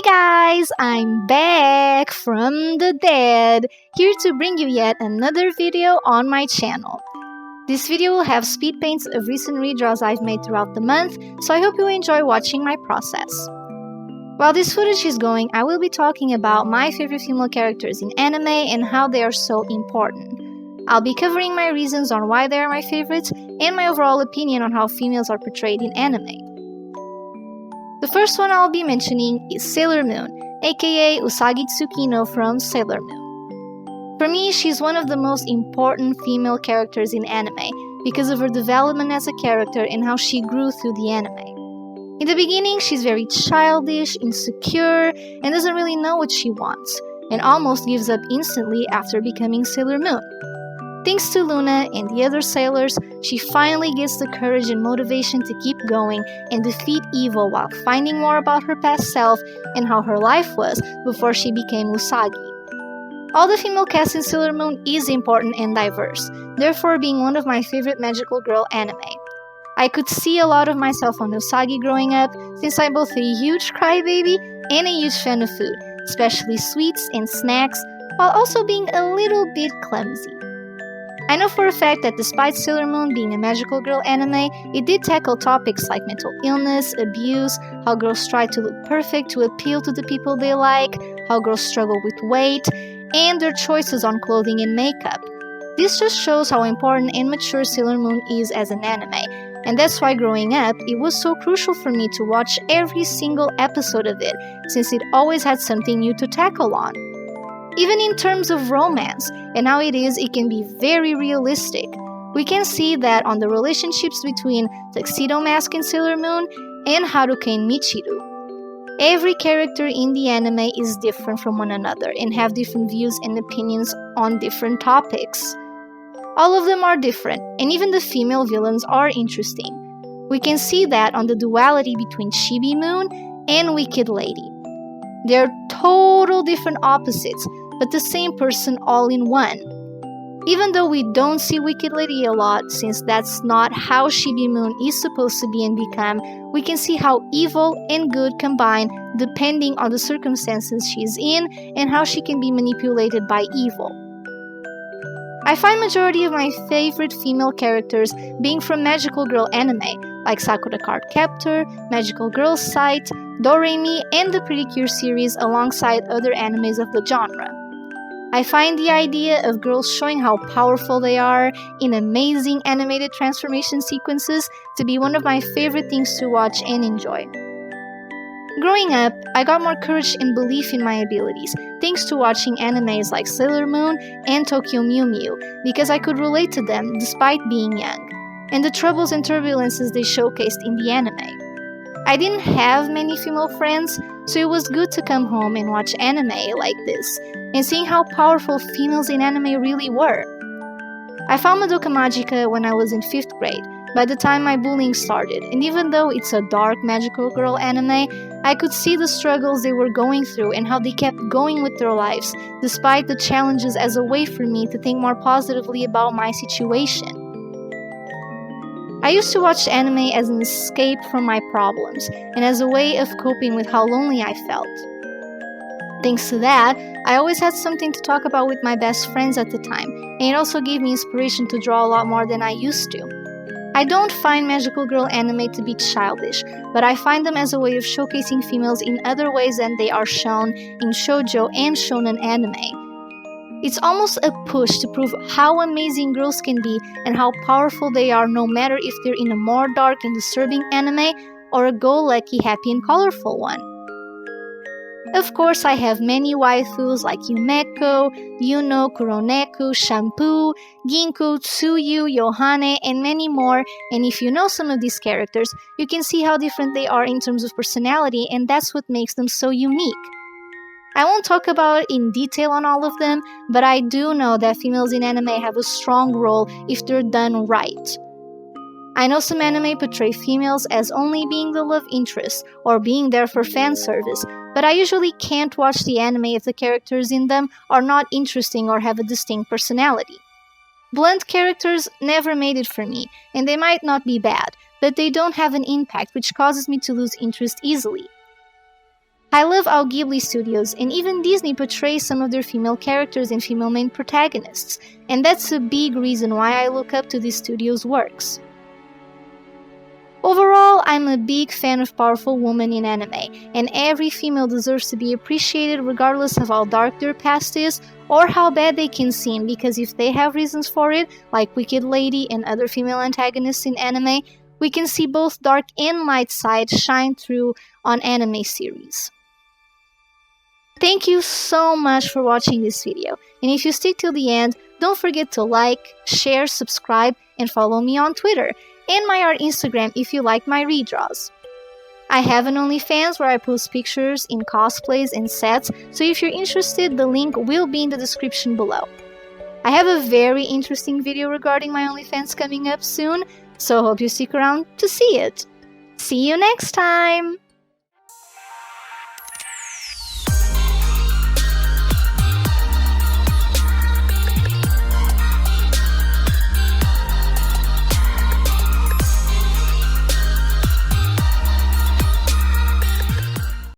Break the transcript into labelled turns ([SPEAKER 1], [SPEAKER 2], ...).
[SPEAKER 1] Hey guys, I'm back from the dead, here to bring you yet another video on my channel. This video will have speed paints of recent redraws I've made throughout the month, so I hope you enjoy watching my process. While this footage is going, I will be talking about my favorite female characters in anime and how they are so important. I'll be covering my reasons on why they are my favorites and my overall opinion on how females are portrayed in anime. The first one I'll be mentioning is Sailor Moon, aka Usagi Tsukino from Sailor Moon. For me, she's one of the most important female characters in anime because of her development as a character and how she grew through the anime. In the beginning, she's very childish, insecure, and doesn't really know what she wants, and almost gives up instantly after becoming Sailor Moon. Thanks to Luna and the other sailors, she finally gets the courage and motivation to keep going and defeat evil while finding more about her past self and how her life was before she became Usagi. All the female cast in Sailor Moon is important and diverse, therefore being one of my favorite magical girl anime. I could see a lot of myself on Usagi growing up, since I'm both a huge crybaby and a huge fan of food, especially sweets and snacks, while also being a little bit clumsy. I know for a fact that despite Sailor Moon being a magical girl anime, it did tackle topics like mental illness, abuse, how girls try to look perfect to appeal to the people they like, how girls struggle with weight, and their choices on clothing and makeup. This just shows how important and mature Sailor Moon is as an anime, and that's why growing up, it was so crucial for me to watch every single episode of it, since it always had something new to tackle on. Even in terms of romance, and how it can be very realistic. We can see that on the relationships between Tuxedo Mask and Sailor Moon, and Haruka and Michiru. Every character in the anime is different from one another, and have different views and opinions on different topics. All of them are different, and even the female villains are interesting. We can see that on the duality between Chibi Moon and Wicked Lady. They're total different opposites, but the same person all in one. Even though we don't see Wicked Lady a lot, since that's not how Chibi Moon is supposed to be and become, we can see how evil and good combine depending on the circumstances she's in and how she can be manipulated by evil. I find majority of my favorite female characters being from magical girl anime, like Sakura Card Captor, Magical Girl Sight, Doremi, and the Pretty Cure series alongside other animes of the genre. I find the idea of girls showing how powerful they are in amazing animated transformation sequences to be one of my favorite things to watch and enjoy. Growing up, I got more courage and belief in my abilities thanks to watching animes like Sailor Moon and Tokyo Mew Mew because I could relate to them despite being young, and the troubles and turbulences they showcased in the anime. I didn't have many female friends, so it was good to come home and watch anime like this, and seeing how powerful females in anime really were. I found Madoka Magica when I was in 5th grade, by the time my bullying started, and even though it's a dark magical girl anime, I could see the struggles they were going through and how they kept going with their lives, despite the challenges, as a way for me to think more positively about my situation. I used to watch anime as an escape from my problems, and as a way of coping with how lonely I felt. Thanks to that, I always had something to talk about with my best friends at the time, and it also gave me inspiration to draw a lot more than I used to. I don't find magical girl anime to be childish, but I find them as a way of showcasing females in other ways than they are shown in shoujo and shonen anime. It's almost a push to prove how amazing girls can be and how powerful they are, no matter if they're in a more dark and disturbing anime or a go-lucky, happy and colorful one. Of course, I have many waifus like Yumeko, Yuno, Kuroneku, Shampoo, Ginko, Tsuyu, Yohane, and many more, and if you know some of these characters, you can see how different they are in terms of personality, and that's what makes them so unique. I won't talk about it in detail on all of them, but I do know that females in anime have a strong role if they're done right. I know some anime portray females as only being the love interest or being there for fan service, but I usually can't watch the anime if the characters in them are not interesting or have a distinct personality. Blunt characters never made it for me, and they might not be bad, but they don't have an impact which causes me to lose interest easily. I love how Ghibli Studios and even Disney portray some of their female characters and female main protagonists, and that's a big reason why I look up to these studios' works. Overall, I'm a big fan of powerful women in anime, and every female deserves to be appreciated regardless of how dark their past is or how bad they can seem, because if they have reasons for it, like Wicked Lady and other female antagonists in anime, we can see both dark and light sides shine through on anime series. Thank you so much for watching this video, and if you stick till the end, don't forget to like, share, subscribe, and follow me on Twitter and my art Instagram if you like my redraws. I have an OnlyFans where I post pictures in cosplays and sets, so if you're interested, the link will be in the description below. I have a very interesting video regarding my OnlyFans coming up soon, so hope you stick around to see it. See you next time!